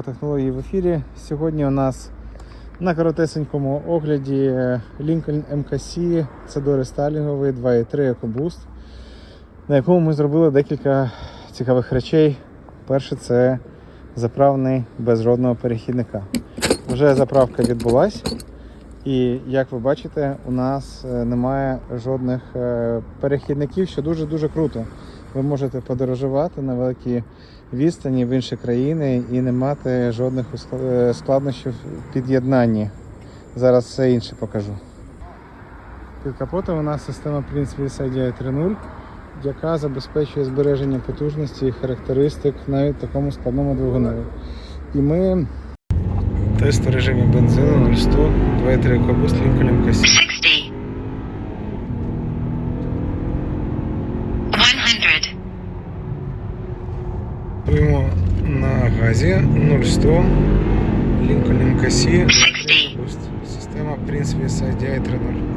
технологій в ефірі. Сьогодні у нас на коротесенькому огляді Lincoln MKC, це дорестайлінговий 2.3 EcoBoost, на якому ми зробили декілька цікавих речей. Перше, це заправний без жодного перехідника. Вже заправка відбулась, і як ви бачите, у нас немає жодних перехідників, що дуже-дуже круто. Ви можете подорожувати на великій відстані в інші країни і не мати жодних складнощів в під'єднанні. Зараз все інше покажу. Під капотом у нас система Prince IDI 3.0, яка забезпечує збереження потужності і характеристик навіть в такому складному двигунові. І ми тест у режимі бензину 0-100, 2.3 EcoBoost Lincoln MKC. 60. 100. Працюємо на газі 0-100 Lincoln MKC 60. Система Prince IDI 3.0.